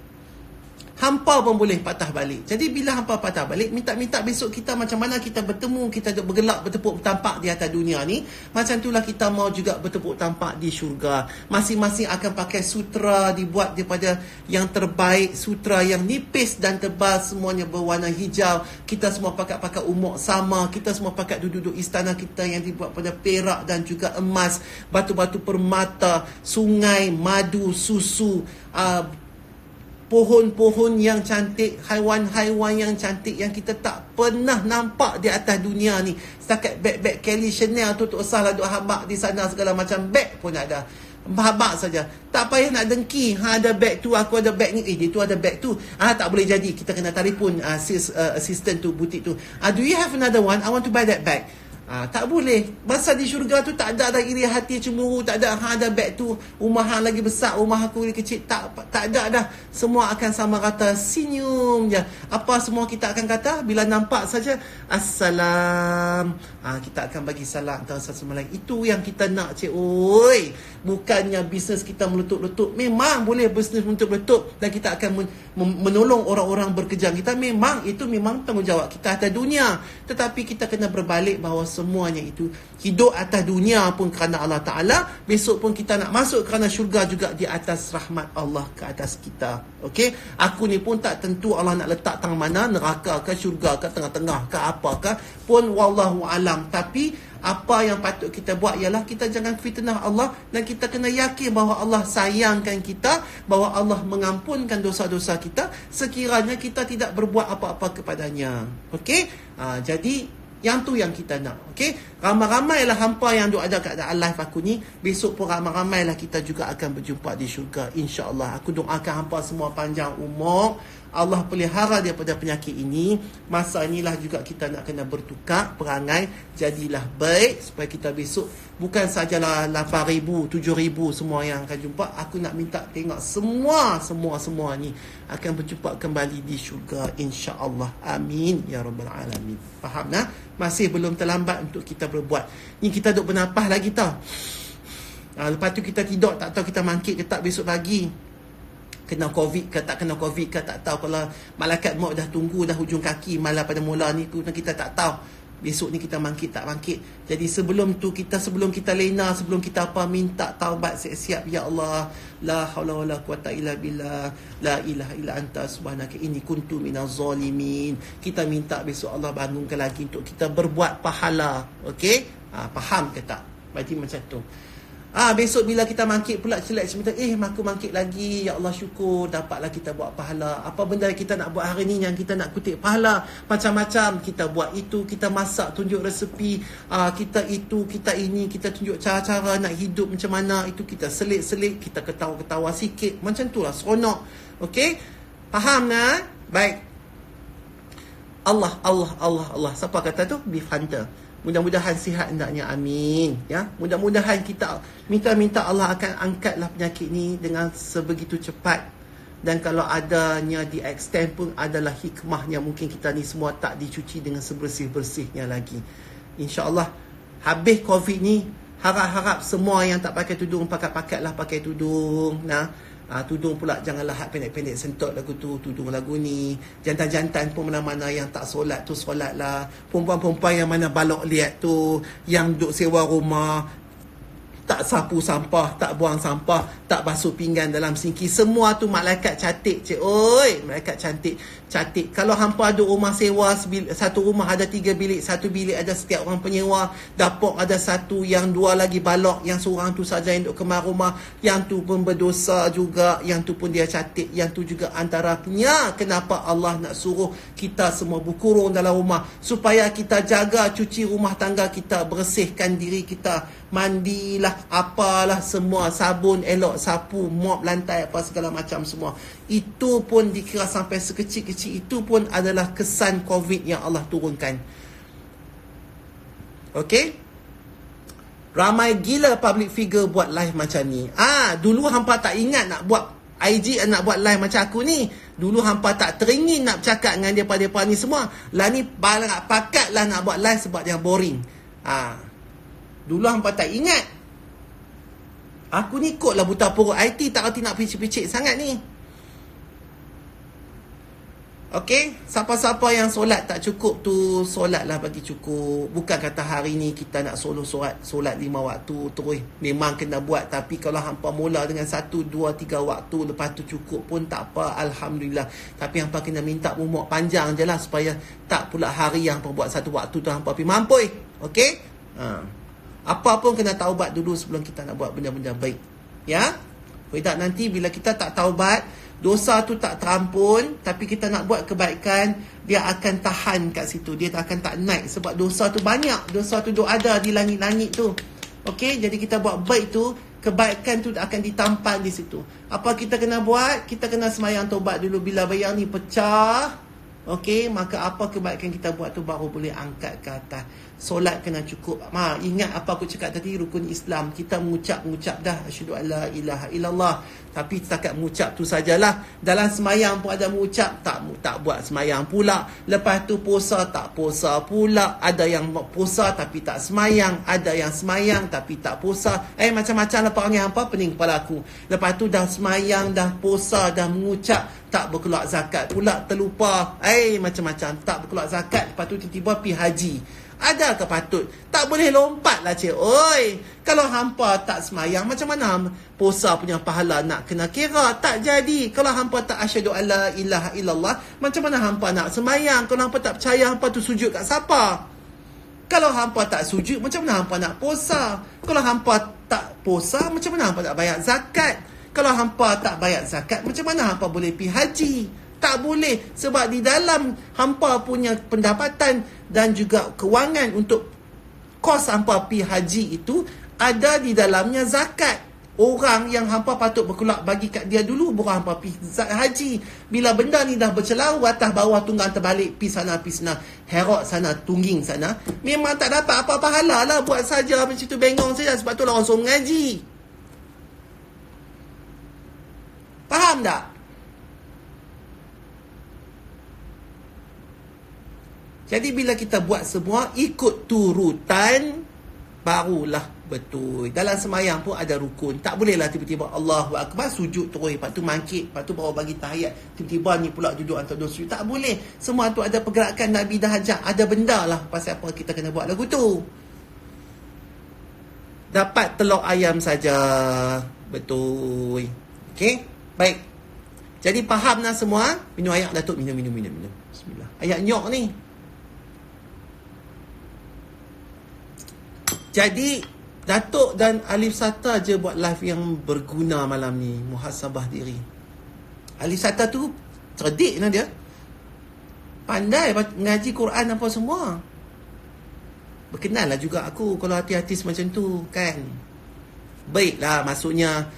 Hampa pun boleh patah balik. Jadi bila hampa patah balik, minta-minta besok kita macam mana kita bertemu, kita bergelak bertepuk tampak di atas dunia ni. Macam itulah kita mau juga bertepuk tampak di syurga. Masing-masing akan pakai sutra dibuat daripada yang terbaik, sutra yang nipis dan tebal, semuanya berwarna hijau. Kita semua pakai umuk sama. Kita semua pakai duduk-duduk istana kita yang dibuat pada perak dan juga emas, batu-batu permata, sungai, madu, susu, pohon-pohon yang cantik, haiwan-haiwan yang cantik yang kita tak pernah nampak di atas dunia ni. Setakat beg-beg Kelly Chanel tu tak usahlah duk habak di sana, segala macam beg pun ada. Habak saja. Tak payah nak dengki. Ada beg tu, aku ada beg ni. Dia tu ada beg tu. Tak boleh jadi. Kita kena telefon assistant tu, butik tu. Do you have another one? I want to buy that bag. Tak boleh. Masa di syurga tu tak ada iri hati, cemburu, tak ada. Ada beg tu, rumah hang lagi besar, rumah aku lagi kecil, tak ada dah. Semua akan sama rata, senyum je. Apa semua kita akan kata bila nampak saja, assalam. Kita akan bagi salam antara satu sama lain. Itu yang kita nak, cik. Oi, bukannya bisnes kita meletup-letup. Memang boleh bisnes meletup-letup dan kita akan menolong orang-orang berkejam. Kita memang tanggungjawab kita atas dunia. Tetapi kita kena berbalik bahawa semuanya itu hidup atas dunia pun kerana Allah Ta'ala. Besok pun kita nak masuk kerana syurga juga di atas rahmat Allah ke atas kita. Okey? Aku ni pun tak tentu Allah nak letak tang mana, neraka ke syurga ke tengah-tengah ke apakah pun, wallahu alam. Tapi apa yang patut kita buat ialah kita jangan fitnah Allah dan kita kena yakin bahawa Allah sayangkan kita, bahawa Allah mengampunkan dosa-dosa kita sekiranya kita tidak berbuat apa-apa kepadanya. Okey? Jadi yang tu yang kita nak. Okey? Ramai-ramailah hampa yang duk ada kat live aku ni. Besok pun ramai-ramailah kita juga akan berjumpa di syurga, insya-Allah. Aku doakan hampa semua panjang umur. Allah pelihara daripada penyakit ini. Masa inilah juga kita nak kena bertukar perangai. Jadilah baik supaya kita besok bukan sajalah 8,000, 7,000 semua yang akan jumpa. Aku nak minta tengok semua ni akan berjumpa kembali di syurga, insya-Allah. Amin ya rabbal alamin. Faham nah? Masih belum terlambat untuk kita berbuat. Ni kita duk bernafas lagi tau. Lepas tu kita tidur, tak tahu kita mangkit ke tak besok pagi. Kena COVID ke tak kena COVID ke tak tahu. Kalau malaikat maut dah tunggu dah hujung kaki malah pada mula ni, kita tak tahu besok ni kita mangkit tak mangkit. Jadi sebelum kita lena, sebelum kita minta taubat siap-siap. Ya Allah, la haula wala quwata illa billah, la ilaha illa anta subhanaka inni kuntu minaz zalimin. Kita minta besok Allah bangunkan lagi untuk kita berbuat pahala. Okey? Faham ke tak? Berarti macam tu. Besok bila kita mangkit pula celak sebentar, aku mangkit lagi, ya Allah syukur dapatlah kita buat pahala. Apa benda kita nak buat hari ni yang kita nak kutip pahala? Macam-macam kita buat itu, kita masak tunjuk resepi, kita itu, kita ini, kita tunjuk cara-cara nak hidup macam mana, itu kita selit-selit, kita ketawa-ketawa sikit, macam tu lah seronok. Okey? Faham tak? Baik. Allah. Siapa kata tu? Beef Hunter. Mudah-mudahan sihat hendaknya, amin. Ya, mudah-mudahan kita minta Allah akan angkatlah penyakit ni dengan sebegitu cepat. Dan kalau adanya di extend pun adalah hikmahnya, mungkin kita ni semua tak dicuci dengan sebersih-bersihnya lagi. InsyaAllah habis COVID ni, harap-harap semua yang tak pakai tudung, pakai-pakailah pakai tudung. Tudung pula janganlah hat pendek-pendek sentot lagu tu, tudung lagu ni. Jantan-jantan pun mana-mana yang tak solat tu solatlah. Perempuan-perempuan yang mana balok liat tu, yang duduk sewa rumah, tak sapu sampah, tak buang sampah, tak basuh pinggan dalam sinki, semua tu malaikat cantik, cik. Oi, malaikat cantik. Kalau hampa ada rumah sewa, satu rumah ada 3 bilik, satu bilik ada setiap orang penyewa, dapur ada satu, yang 2 lagi balok, yang seorang tu saja yang duduk kemar rumah, yang tu pun berdosa juga, yang tu pun dia cantik, yang tu juga antaranya kenapa Allah nak suruh kita semua berkurung dalam rumah, supaya kita jaga cuci rumah tangga kita, bersihkan diri kita, mandilah, apalah semua, sabun, elok sapu, mop lantai, apa segala macam semua. Itu pun dikira sampai sekecil-kecil itu pun adalah kesan COVID yang Allah turunkan. Okey? Ramai gila public figure buat live macam ni. Dulu hampa tak ingat nak buat IG, nak buat live macam aku ni. Dulu hampa tak teringin nak bercakap dengan depa-depa ni semua. Lah ni balang pakat lah nak buat live sebab dia boring. Dulu hampa tak ingat. Aku ni ikutlah buta purut IT, tak reti nak picit-picit sangat ni. Okey, siapa-siapa yang solat tak cukup tu, solatlah bagi cukup. Bukan kata hari ni kita nak solat 5 waktu terus. Memang kena buat, tapi kalau hampa mula dengan 1, 2, 3 waktu, lepas tu cukup pun tak apa, alhamdulillah. Tapi hampa kena minta umur panjang je lah, supaya tak pula hari yang hampa buat 1 waktu tu hampa pergi mampui. Okey? Apa pun kena taubat dulu sebelum kita nak buat benda-benda baik. Ya? Tidak nanti bila kita tak taubat, dosa tu tak terampun, tapi kita nak buat kebaikan, dia akan tahan kat situ. Dia akan tak naik sebab dosa tu banyak. Dosa tu ada di langit-langit tu. Okey, jadi kita buat baik tu, kebaikan tu akan ditampan di situ. Apa kita kena buat? Kita kena semayang taubat dulu. Bila bayang ni pecah, okey, maka apa kebaikan kita buat tu baru boleh angkat ke atas. Solat kena cukup. Ingat apa aku cakap tadi, rukun Islam. Kita mengucap dah asyhadu alla ilaha illallah. Tapi setakat mengucap tu sajalah. Dalam semayang pun ada mengucap, tak buat semayang pula. Lepas tu puasa, tak puasa pula. Ada yang puasa tapi tak semayang. Ada yang semayang tapi tak puasa. Macam-macam lah perangai hampa, pening kepala aku. Lepas tu dah semayang, dah puasa, dah mengucap, tak berkeluar zakat pula, terlupa. Macam-macam, tak berkeluar zakat. Lepas tu tiba-tiba pergi haji. Ada ke patut? Tak boleh lompat lah, cik. Oi, kalau hampa tak semayang, macam mana puasa punya pahala nak kena kira? Tak jadi. Kalau hampa tak asyhadu alla ilaha illallah, macam mana hampa nak semayang? Kalau hampa tak percaya, hampa tu sujud kat siapa? Kalau hampa tak sujud, macam mana hampa nak puasa? Kalau hampa tak puasa, macam mana hampa nak bayar zakat? Kalau hampa tak bayar zakat, macam mana hampa boleh pergi haji? Tak boleh, sebab di dalam hampa punya pendapatan dan juga kewangan untuk kos hampa pergi haji itu, ada di dalamnya zakat. Orang yang hampa patut berkelak bagi kat dia dulu, bukan hampa pergi haji. Bila benda ni dah bercelau atas bawah, tunggang terbalik, pergi sana, herok sana, tungging sana, memang tak dapat apa pahala lah. Buat saja macam tu, bengong saja. Sebab tu lah orang suruh mengaji. Faham tak? Jadi bila kita buat semua ikut turutan, barulah betul. Dalam semayang pun ada rukun. Tak bolehlah tiba-tiba Allahu Akbar, sujud terus, lepas tu mangkit, lepas tu baru bagi tahiyat, tiba-tiba ni pula duduk antara dua sujud. Tak boleh. Semua tu ada pergerakan Nabi dah ajar. Ada benda lah pasal apa kita kena buat lagu tu. Dapat telur ayam saja. Betul. Okey? Baik. Jadi faham lah semua? Minum air, Datuk. Minum. Bismillah. Ayat nyok ni. Jadi, Datuk dan Alif Sata je buat live yang berguna malam ni. Muhasabah diri. Alif Sata tu cerdik lah dia. Pandai mengaji Quran apa semua. Berkenal lah juga aku kalau hati-hati semacam tu kan. Baiklah, maksudnya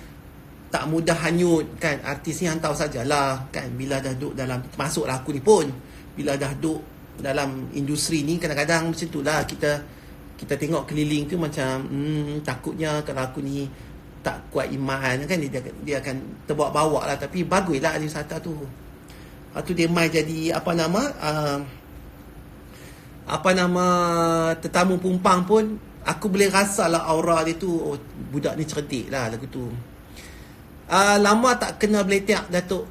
tak mudah hanyut kan. Artis ni hantau sajalah kan. Bila dah duduk dalam, masuklah aku ni pun, bila dah duduk dalam industri ni, kadang-kadang macam tu lah kita kita tengok keliling tu macam takutnya kalau aku ni tak kuat iman kan, dia akan terbawa-bawa lah. Tapi baguslah ahli wisata tu. Lepas tu dia mai jadi tetamu pumpang pun aku boleh rasa lah aura dia tu. Oh, budak ni cerdik lah lagu tu. Lama tak kena beletak Datuk.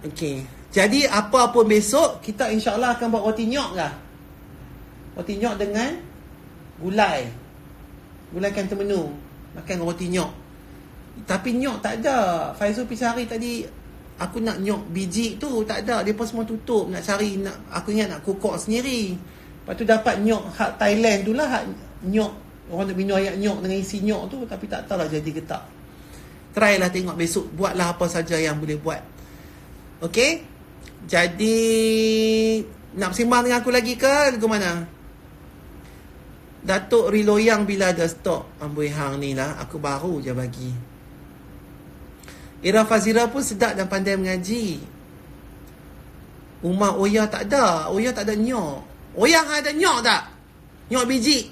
Okey. Jadi apa pun besok kita insya-Allah akan buat roti nyok lah. Roti nyok dengan gulai. Gulaikan temenu. Makan roti nyok. Tapi nyok tak ada. Faizul pergi cari tadi. Aku nak nyok biji tu. Tak ada. Dia pun semua tutup. Nak cari. Aku ingat nak kokok sendiri. Lepas tu dapat nyok hak Thailand tu lah. Hak nyok. Orang nak minum ayak nyok dengan isi nyok tu. Tapi tak tahu lah jadi ke tak. Try lah tengok besok. Buatlah apa saja yang boleh buat. Okay. Jadi. Nak bersembang dengan aku lagi ke? Ke mana? Datuk Riloyang bila ada stok amboi hang ni lah. Aku baru je bagi. Ira Fazira pun sedap dan pandai mengaji. Umar Oya tak ada. Oya tak ada nyok. Oya ada nyok tak? Nyok biji.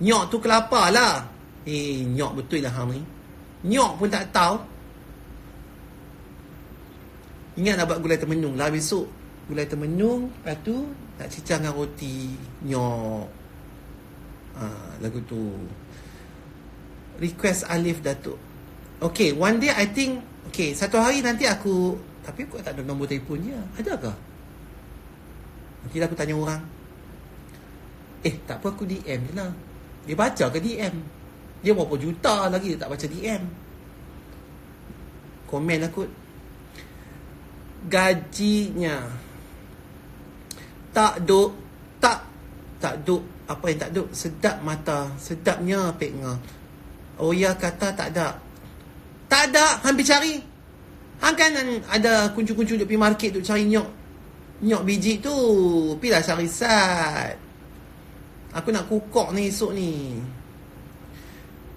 Nyok tu kelapa lah. Nyok betul lah hang ni. Nyok pun tak tahu. Ingat nak buat gulai temenung lah besok. Gulai temenung. Lepas tu nak cicah dengan roti nyok. Lagu tu. Request Alif Datuk. Okay, one day I think. Okay, satu hari nanti aku. Tapi aku tak ada nombor telefon dia. Ada ke? Nanti aku tanya orang. Tak apa, aku DM je lah. Dia baca ke DM? Dia berapa juta lagi dia tak baca DM. Komen lah kot. Gajinya tak duk. Apa yang tak duk? Sedap mata. Sedapnya peknya. Oya kata tak ada. Tak ada. Hampir cari. Hang kan ada kuncu-kuncu duk pergi market duk cari nyok biji tu. Pergilah cari sat. Aku nak kukok ni esok ni.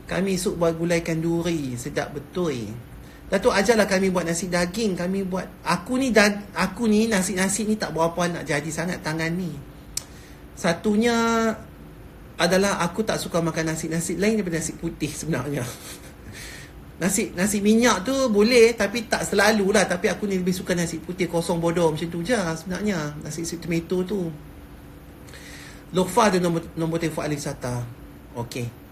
Kami esok buat gulaikan duri. Sedap betul. Datuk ajarlah kami buat nasi daging. Kami buat. Aku ni nasi-nasi ni tak berapa nak jadi sangat tangan ni. Satunya adalah aku tak suka makan nasi lain daripada nasi putih sebenarnya. Nasi minyak tu boleh tapi tak selalu lah. Tapi aku ni lebih suka nasi putih kosong bodoh macam tu je sebenarnya. Nasi tomato tu. Lofa ada nombor telefon ahli wisata. Okey.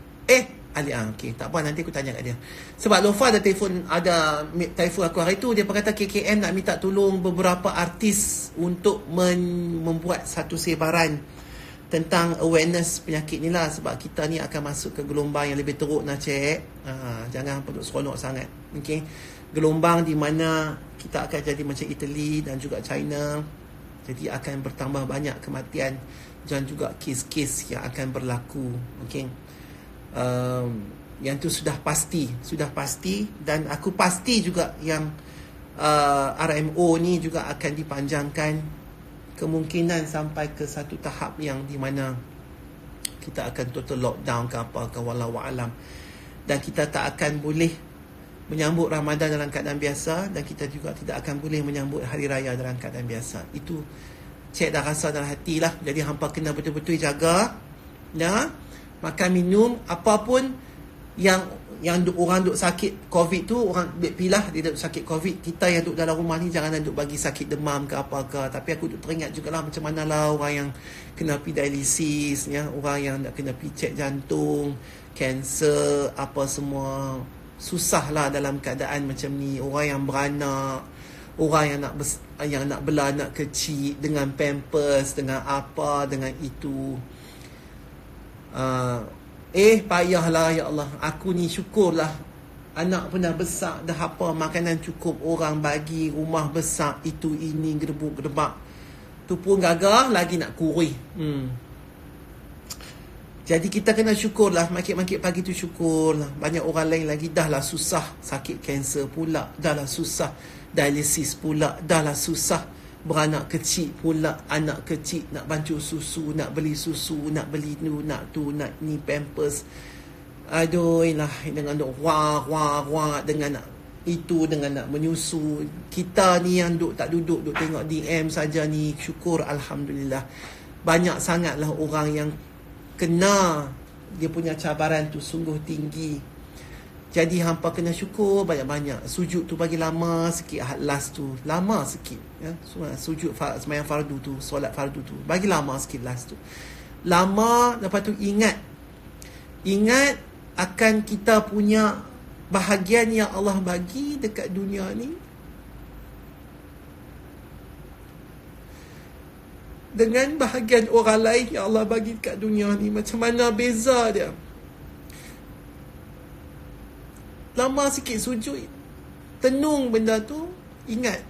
Okay, tak apa, nanti aku tanya kat dia. Sebab Lofa ada telefon aku hari tu. Dia berkata KKM nak minta tolong beberapa artis untuk membuat satu sebaran tentang awareness penyakit ni lah. Sebab kita ni akan masuk ke gelombang yang lebih teruk nak cek. Jangan penduk seronok sangat. Okay. Gelombang di mana kita akan jadi macam Italy dan juga China. Jadi akan bertambah banyak kematian dan juga kes-kes yang akan berlaku. Okay. Yang tu sudah pasti dan aku pasti juga yang RMO ni juga akan dipanjangkan kemungkinan sampai ke satu tahap yang di mana kita akan total lockdown ke apa ke wallahu alam, dan kita tak akan boleh menyambut Ramadan dalam keadaan biasa dan kita juga tidak akan boleh menyambut hari raya dalam keadaan biasa. Itu cek dah rasa dalam hati lah. Jadi hampa kena betul-betul jaga ya. Makan minum apapun yang orang duk sakit COVID tu, orang pilah dia duk sakit COVID. Kita yang duk dalam rumah ni jangan duk bagi sakit demam ke apa ke. Tapi aku duk teringat jugalah macam manalah orang yang kena pergi dialisis ya, orang yang nak kena pergi cek jantung, kanser, apa semua. Susah lah dalam keadaan macam ni. Orang yang beranak, orang yang nak bela anak kecil dengan pampers, dengan apa, dengan itu. Payahlah ya Allah. Aku ni syukurlah anak pun dah besar, dah apa, makanan cukup, orang bagi, rumah besar, itu ini gedebuk-gedebak. Tu pun gagah lagi nak kurih. Jadi kita kena syukurlah. Makit-makit pagi tu syukurlah. Banyak orang lain lagi dah lah susah, sakit kanser pula, dah lah susah, dialisis pula, dah lah susah, beranak kecil pula, anak kecil nak bancuh susu, nak beli susu, nak beli nak ni pampers. Aduh lah, dengan duk wah dengan nak itu, dengan nak menyusu. Kita ni yang tak duduk tengok DM saja ni, syukur alhamdulillah. Banyak sangatlah orang yang kena dia punya cabaran tu sungguh tinggi. Jadi hampa kena syukur banyak-banyak. Sujud tu bagi lama sikit, last tu lama sikit ya. Sujud sembahyang fardu tu, solat fardu tu bagi lama sikit, last tu lama. Lepas tu ingat akan kita punya bahagian yang Allah bagi dekat dunia ni dengan bahagian orang lain yang Allah bagi dekat dunia ni. Macam mana beza dia. Lama sikit sujud, tenung benda tu, ingat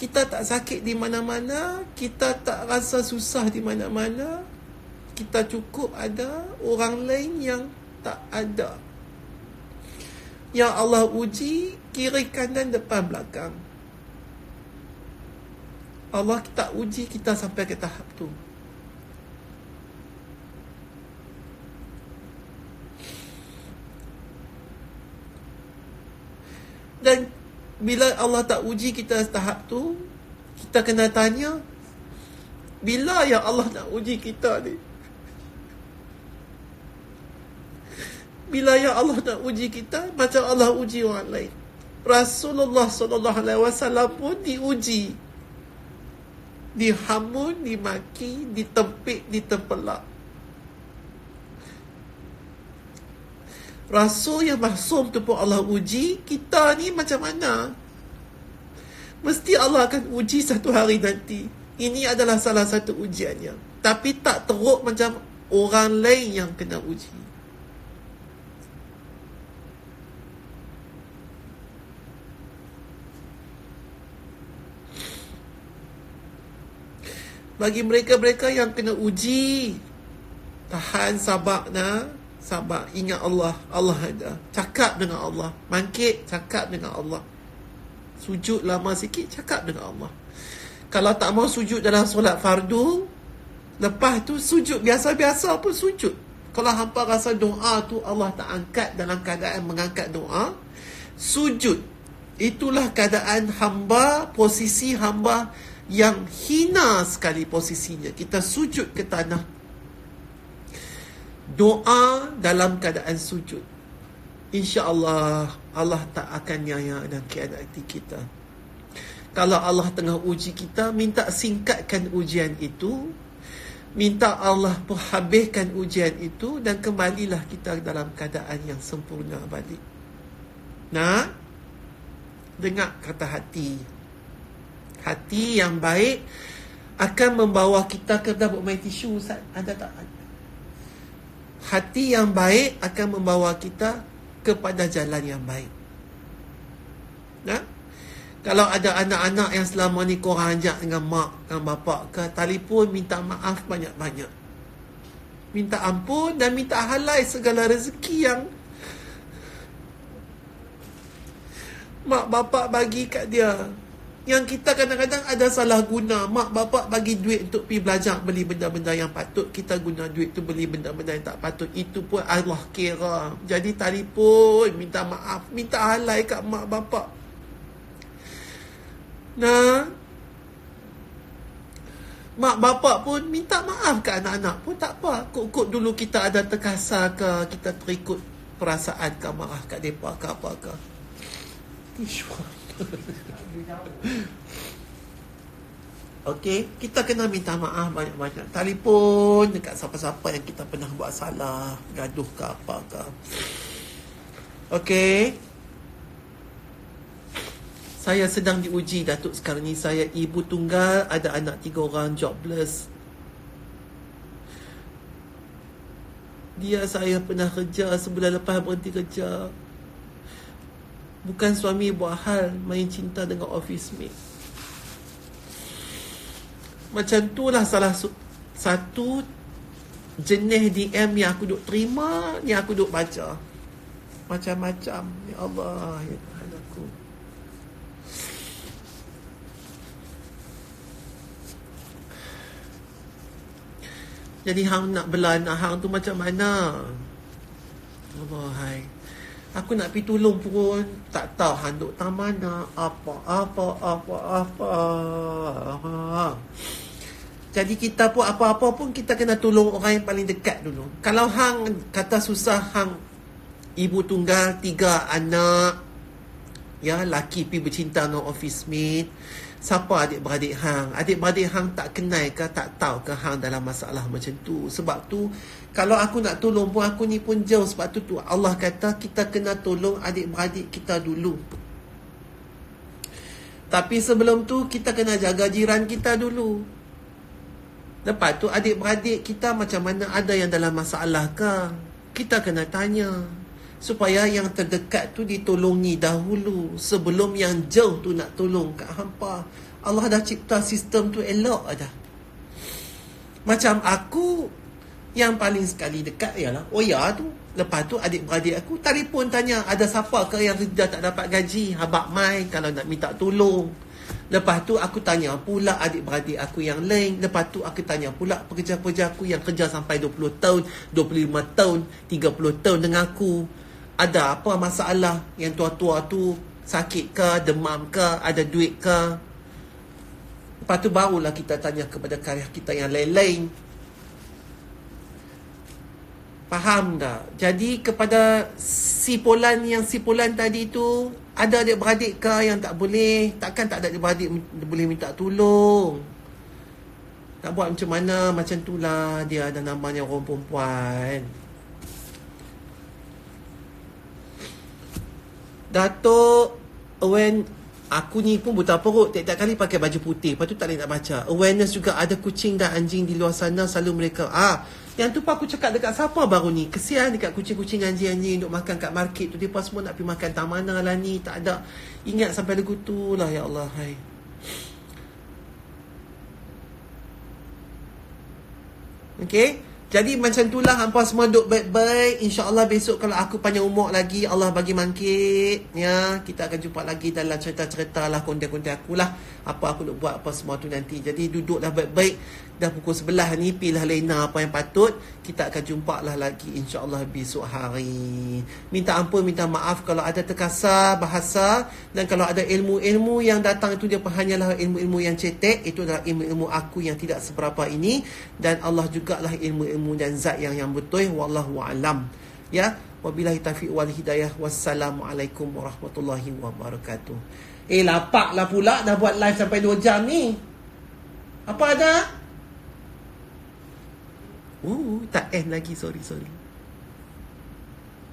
kita tak sakit di mana-mana, kita tak rasa susah di mana-mana, kita cukup ada orang lain yang tak ada, yang Allah uji kiri kanan depan belakang. Allah tak uji kita sampai ke tahap tu. Dan bila Allah tak uji kita tahap tu, kita kena tanya, bila ya Allah nak uji kita ni? Bila ya Allah nak uji kita macam Allah uji orang lain. Rasulullah SAW pun diuji, dihamun, dimaki, ditempik, ditempelak. Rasul yang maksum tu pun Allah uji. Kita ni macam mana? Mesti Allah akan uji satu hari nanti. Ini adalah salah satu ujiannya. Tapi tak teruk macam orang lain yang kena uji. Bagi mereka-mereka yang kena uji, tahan, sabar nah. Sabar, ingat Allah. Allah ada. Cakap dengan Allah. Bangkit, cakap dengan Allah. Sujud lama sikit, cakap dengan Allah. Kalau tak mau sujud dalam solat fardu, lepas tu sujud biasa-biasa pun sujud. Kalau hampa rasa doa tu Allah tak angkat dalam keadaan mengangkat doa, sujud. Itulah keadaan hamba, posisi hamba yang hina sekali posisinya. Kita sujud ke tanah. Doa dalam keadaan sujud. InsyaAllah Allah tak akan nyaya dan kianati kita. Kalau Allah tengah uji kita, minta singkatkan ujian itu, minta Allah pun habiskan ujian itu, dan kembalilah kita dalam keadaan yang sempurna balik. Nah, dengar kata hati. Hati yang baik akan membawa kita ke dalam main tisu. Ustaz, ada tak? Hati yang baik akan membawa kita kepada jalan yang baik. Nah, kalau ada anak-anak yang selama ni korang ajak dengan mak, dengan bapak ke, telefon minta maaf banyak-banyak. Minta ampun dan minta halai segala rezeki yang mak bapak bagi kat dia. Yang kita kadang-kadang ada salah guna. Mak bapak bagi duit untuk pergi belajar, beli benda-benda yang patut, kita guna duit tu beli benda-benda yang tak patut. Itu pun Allah kira. Jadi telefon minta maaf, minta halai kat mak bapak. Nah, mak bapak pun minta maaf kat anak-anak pun tak apa. Kok dulu kita ada terkasar ke, kita terikut perasaan ke, marah kat mereka ke apa ke. Okey, kita kena minta maaf banyak-banyak. Telefon dekat siapa-siapa yang kita pernah buat salah, gaduh ke apa ke. Okey. Saya sedang diuji, Datuk. Sekarang ni saya ibu tunggal, ada anak 3 orang, jobless. Dia saya pernah kerja, sebulan lepas berhenti kerja. Bukan suami buat hal, main cinta dengan office mate. Macam tu lah salah satu jenis DM yang aku duk terima, yang aku duk baca. Macam-macam. Ya Allah, ya Tuhan aku. Jadi hang nak bela anak hang tu macam mana? Allah, hai. Aku nak pergi tolong pun tak tahu hang duk tang mana, apa. Jadi kita pun apa-apa pun kita kena tolong orang yang paling dekat dulu. Kalau hang kata susah, hang ibu tunggal 3 anak, ya, laki pi bercinta dengan office mate, siapa adik-beradik hang? Adik-beradik hang tak kenal ke, tak tahu ke hang dalam masalah macam tu? Sebab tu kalau aku nak tolong pun, aku ni pun jauh. Sebab tu Allah kata kita kena tolong adik-beradik kita dulu. Tapi sebelum tu kita kena jaga jiran kita dulu. Lepas tu adik-beradik kita macam mana, ada yang dalam masalah ke? Kita kena tanya. Supaya yang terdekat tu ditolongi dahulu sebelum yang jauh tu nak tolong kat hampa. Allah dah cipta sistem tu elok dah. Macam aku, yang paling sekali dekat ialah Oya tu. Lepas tu adik-beradik aku telefon tanya, ada siapa ke yang kerja tak dapat gaji? Habak mai kalau nak minta tolong. Lepas tu aku tanya pula adik-beradik aku yang lain. Lepas tu aku tanya pula pekerja-pekerja aku yang kerja sampai 20 tahun, 25 tahun, 30 tahun dengan aku. Ada apa masalah? Yang tua-tua tu sakit ke, demam ke, ada duit ke? Lepas tu barulah kita tanya kepada karya kita yang lain-lain. Faham tak? Jadi kepada sipulan tadi tu, ada adik-beradik ke yang tak boleh? Takkan tak ada adik-beradik boleh minta tolong? Nak buat macam mana? Macam tu lah dia ada namanya orang perempuan. Datuk Wen, aku ni pun buta perut. Tiap-tiap kali pakai baju putih, lepas tu tak boleh nak baca. Awareness juga, ada kucing dan anjing di luar sana, selalu mereka yang tu pun aku cakap dekat siapa baru ni, kesian dekat kucing-kucing, anjing-anjing duk makan kat market tu. Dia pun semua nak pergi makan tak mana lah ni. Tak ada ingat sampai lagu tu lah. Ya Allah, hai. Okay, jadi macam itulah hampa semua duk baik-baik. InsyaAllah besok kalau aku panjang umur lagi, Allah bagi mangkit, ya, kita akan jumpa lagi dalam cerita-cerita lah, konten-konten aku lah, apa aku nak buat apa semua tu nanti. Jadi duduklah baik-baik. Dah pukul 11 ni, pilih lena apa yang patut. Kita akan jumpa lah lagi insyaAllah besok hari. Minta ampun, minta maaf kalau ada terkasar bahasa. Dan kalau ada ilmu-ilmu yang datang itu, dia hanyalah ilmu-ilmu yang cetek. Itu adalah ilmu-ilmu aku yang tidak seberapa ini. Dan Allah jugalah ilmu-ilmu dan zat yang betul. Wallahu a'lam. Ya, wabillahi taufiq wal hidayah. Wassalamualaikum warahmatullahi wabarakatuh. Lapaklah pula dah buat live sampai 2 jam ni. Apa ada? Tak end lagi, sorry.